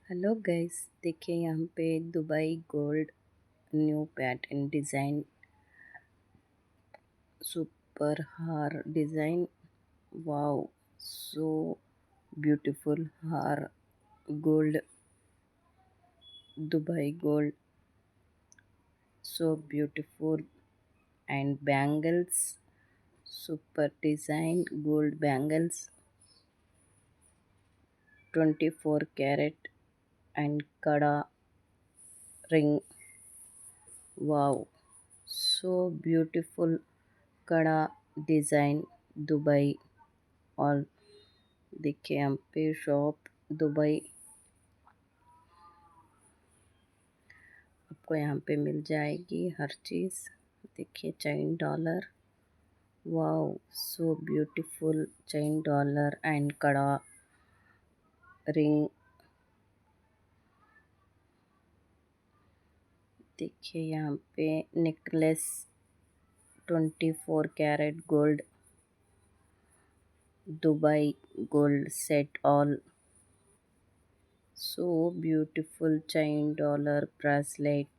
Hello guys, देखिए यहाँ पे Dubai gold new pattern design super हार डिज़ाइन। वाओ, सो ब्यूटीफुल हार gold, Dubai gold, so beautiful, and bangles, super design gold bangles, 24 carat, and kada ring. Wow, so beautiful kada design Dubai. और देखिए यहाँ पे shop Dubai आपको यहाँ पे मिल जाएगी हर चीज़। देखिए chain dollar, wow, so beautiful chain dollar and कड़ा रिंग। देखिए यहाँ पे necklace, 24 carat gold, Dubai gold set all, so beautiful chain dollar bracelet